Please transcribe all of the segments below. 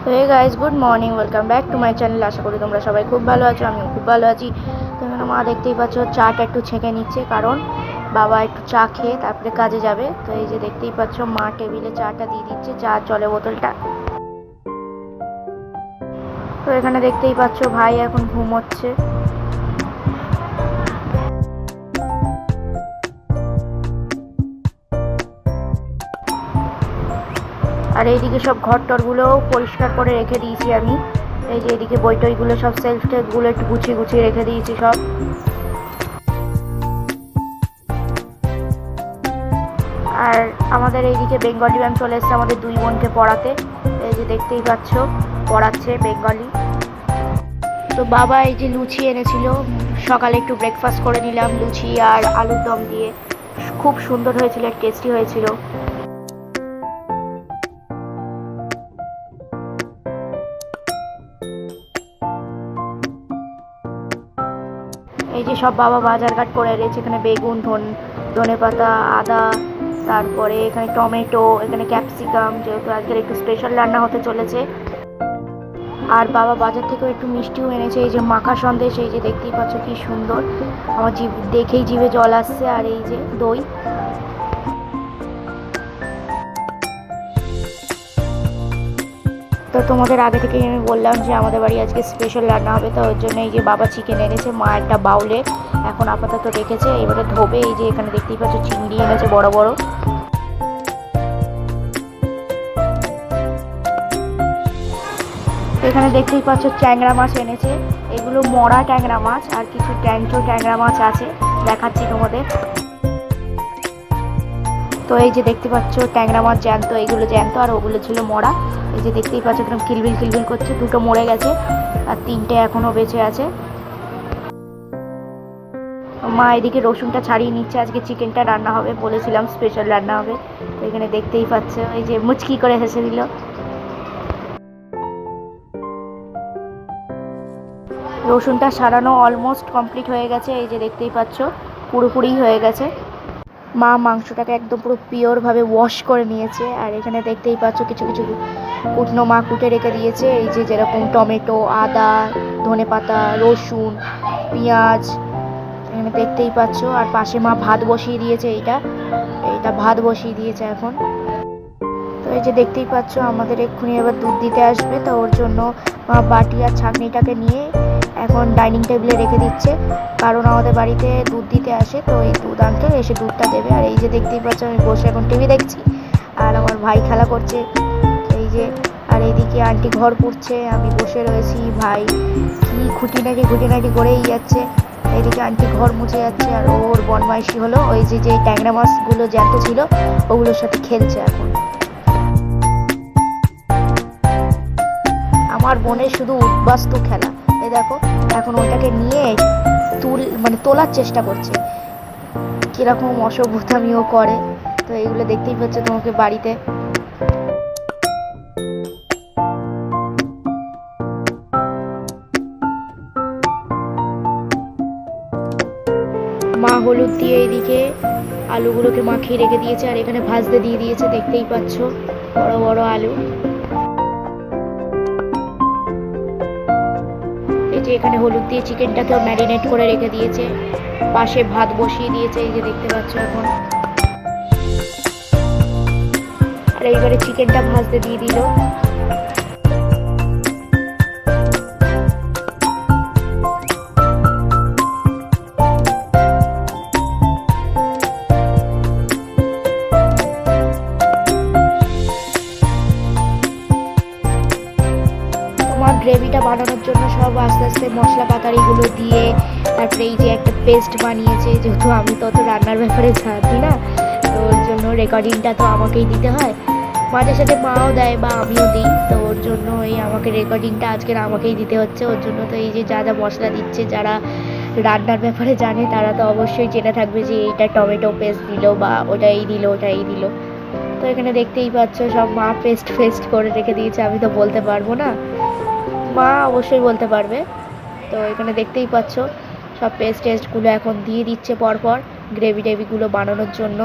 Hey guys, good morning, welcome back to my channel. আশা করি তোমরা সবাই খুব ভালো আছো, আমিও খুব ভালো আছি। তো এখানে মা দেখতেই পাচ্ছ চাটা একটু ছেঁকে নিচ্ছে, কারণ বাবা একটু চা খেয়ে তারপরে কাজে যাবে। তো এই যে দেখতেই পাচ্ছ মা টেবিলে চাটা দিয়ে দিচ্ছে, চা জলে বোতলটা। তো এখানে দেখতেই পাচ্ছ ভাই এখন ঘুমোচ্ছে। আর এইদিকে সব ঘর টরগুলোও পরিষ্কার করে রেখে দিয়েছি আমি। এই যে এদিকে বই টইগুলো সব সেলফ টেলফগুলো একটু গুছিয়ে গুছিয়ে রেখে দিয়েছি সব। আর আমাদের এইদিকে বেঙ্গলি ম্যাম চলে এসেছে আমাদের দুই বোনকে পড়াতে। এই যে দেখতেই পাচ্ছ পড়াচ্ছে বেঙ্গলি। তো বাবা এই যে লুচি এনেছিল, সকালে একটু ব্রেকফাস্ট করে নিলাম লুচি আর আলুর দম দিয়ে। খুব সুন্দর হয়েছিল, টেস্টি হয়েছিল। এই যে সব বাবা বাজারঘাট করে এনেছে, এখানে বেগুন, ধনে পাতা, আদা, তারপরে এখানে টমেটো, এখানে ক্যাপসিকাম, যেহেতু আজকের একটু স্পেশাল রান্না হতে চলেছে। আর বাবা বাজার থেকেও একটু মিষ্টিও এনেছে, এই যে মাখা সন্দেশ, এই যে দেখতেই পাচ্ছ কি সুন্দর, আমার দেখেই জিভে জল আসছে। আর এই যে দই। তো তোমাদের আগে থেকেই আমি বললাম যে আমাদের বাড়ি আজকে স্পেশাল রান্না হবে, তো ওর জন্য এই যে বাবা চিকেন এনেছে, মা একটা বাউলে এখন আপাতত রেখেছে, এবারে ধোবে। এই যে এখানে দেখতেই পাচ্ছ চিংড়ি এনেছে বড় বড়। এখানে দেখতেই পাচ্ছ ট্যাংরা মাছ এনেছে, এগুলো মরা ট্যাংরা মাছ, আর কিছু ট্যাংরা মাছ আছে, দেখাচ্ছি তোমাদের। তো এই যে দেখতে পাচ্ছ ট্যাংরা মাছ জ্যান্ত, এইগুলো জ্যান্ত আর ওগুলো ছিল মরা। এই যে দেখতেই পাচ্ছ একদম কিলবিল কিলবিল করছে, দুটো মরে গেছে আর তিনটে এখনো বেঁচে আছে। মা এদিকে রসুনটা ছাড়িয়ে নিচ্ছে, আজকে চিকেনটা রান্না হবে, বলেছিলাম স্পেশাল রান্না হবে। তো এখানে দেখতেই পাচ্ছ এই যে মুচকি করে হেসে দিল। রসুনটা সারানো অলমোস্ট কমপ্লিট হয়ে গেছে, এই যে দেখতেই পাচ্ছ পুরোপুরি হয়ে গেছে। মা মাংসটাকে একদম পুরো পিওরভাবে ওয়াশ করে নিয়েছে। আর এখানে দেখতেই পাচ্ছ কিছু কিছু কুটনো মা কুটে রেখে দিয়েছে, এই যে যেরকম টমেটো, আদা, ধনেপাতা, রসুন, পেঁয়াজ, এখানে দেখতেই পাচ্ছ। আর পাশে মা ভাত বসিয়ে দিয়েছে, এইটা ভাত বসিয়ে দিয়েছে এখন। তো এই যে দেখতেই পাচ্ছ আমাদের এক্ষুনি এবার দুধ দিতে আসবে, তো ওর জন্য মা বাটি আর ছাঁকনিটাকে নিয়ে এখন ডাইনিং টেবিলে রেখে দিচ্ছে, কারণ আমাদের বাড়িতে দুধ দিতে আসে, তো এই দুধ আঙ্কেল এসে দুধটা দেবে। আর এই যে দেখতেই পাচ্ছ আমি বসে এখন টিভি দেখছি, আর আমার ভাই খেলা করছে এই যে। আর এইদিকে আন্টি ঘর পুড়ছে, আমি বসে রয়েছি, ভাই কি খুঁটিনাটি করেই যাচ্ছে। এদিকে আন্টি ঘর মুছে যাচ্ছে, আর ওর বদমাইশি হলো ওই যে যে ট্যাংরা মাছগুলো জ্যান্ত ছিল ওগুলোর সাথে খেলছে এখন। আমার বোনের শুধু উদ্বাস্তু খেলা, এই দেখো এখন ওটাকে নিয়ে তোলার চেষ্টা করছে, কিরকম অসভ্যতামিও করে। তো এইগুলো দেখতেই পাচ্ছে তোমাকে বাড়িতে। মা হলুদ দিয়ে এদিকে আলুগুলোকে মাখিয়ে রেখে দিয়েছে, আর এখানে ভাজতে দিয়ে দিয়েছে, দেখতেই পাচ্ছ বড় বড় আলু। এই যে এখানে হলুদ দিয়ে চিকেনটাকেও ম্যারিনেট করে রেখে দিয়েছে, পাশে ভাত বসিয়ে দিয়েছে, এই যে দেখতে পাচ্ছ এখন। আর এইবারে চিকেনটা ভাজতে দিয়ে দিল। তোমার গ্রেভিটা বানানোর জন্য সব আস্তে আস্তে মশলা পাতারিগুলো দিয়ে, তারপরে এই যে একটা পেস্ট বানিয়েছে, যেহেতু আমি তো অত রান্নার ব্যাপারে জানি না, তো ওর জন্য রেকর্ডিংটা তো আমাকেই দিতে হয়। মাঝে সাথে মাও দেয় বা আমিও দিই, তো ওর জন্য এই আমাকে রেকর্ডিংটা আজকের আমাকেই দিতে হচ্ছে। ওর জন্য তো এই যে যা যা মশলা দিচ্ছে, যারা রান্নার ব্যাপারে জানে তারা তো অবশ্যই জেনে থাকবে যে এইটা টমেটো পেস্ট দিল বা ওটা এই দিল ওটা এই দিল। তো এখানে দেখতেই পাচ্ছ সব মা পেস্ট করে রেখে দিয়েছে, আমি তো বলতে পারবো না, মা অবশ্যই বলতে পারবে। তো এখানে দেখতেই পাচ্ছ সব টেস্টগুলো এখন দিয়ে দিচ্ছে পরপর গ্রেভিগুলো বানানোর জন্য।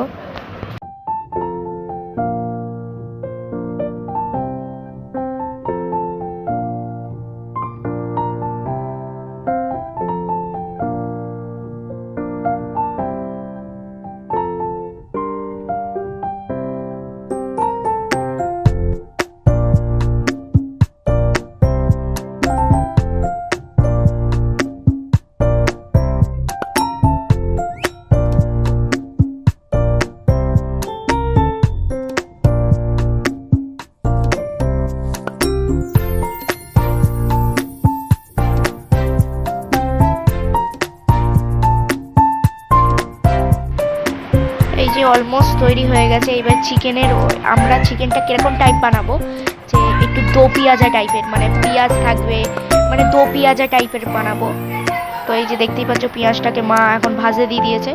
অলমোস্ট তৈরি হয়ে গেছে। এবার আমরা চিকেনটা কিরকম টাইপ বানাবো, যে একটু দো পেঁয়াজা টাইপের, মানে পেঁয়াজ থাকবে, মানে দো পেঁয়াজা টাইপের বানাবো। তো এই যে দেখতেই পাচ্ছ পেঁয়াজটাকে মা এখন ভাজে দিয়ে দিয়েছে।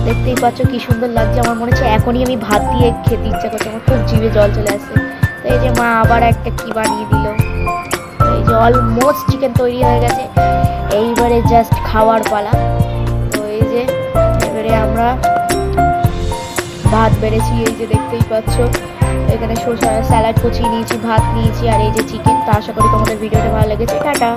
দেখতেই পাচ্ছ কি সুন্দর লাগছে, আমার মনে হচ্ছে এখনই আমি ভাত দিয়ে খেতে ইচ্ছা করছে, আমার খুব জিভে জল চলে আসছে। তো এই যে মা আবার একটা কি বানিয়ে দিল। এই যে অলমোস্ট চিকেন তৈরি হয়ে গেছে, এইবারে জাস্ট খাওয়ার পালা। তো এই যে এবারে আমরা ভাত বেড়েছি, এই যে দেখতেই পাচ্ছ এখানে শসা স্যালাড কুচিয়ে নিয়েছি, ভাত নিয়েছি, আর এই যে চিকেন। তো আশা করি তোমাদের ভিডিওটা ভালো লেগেছে। টাটা।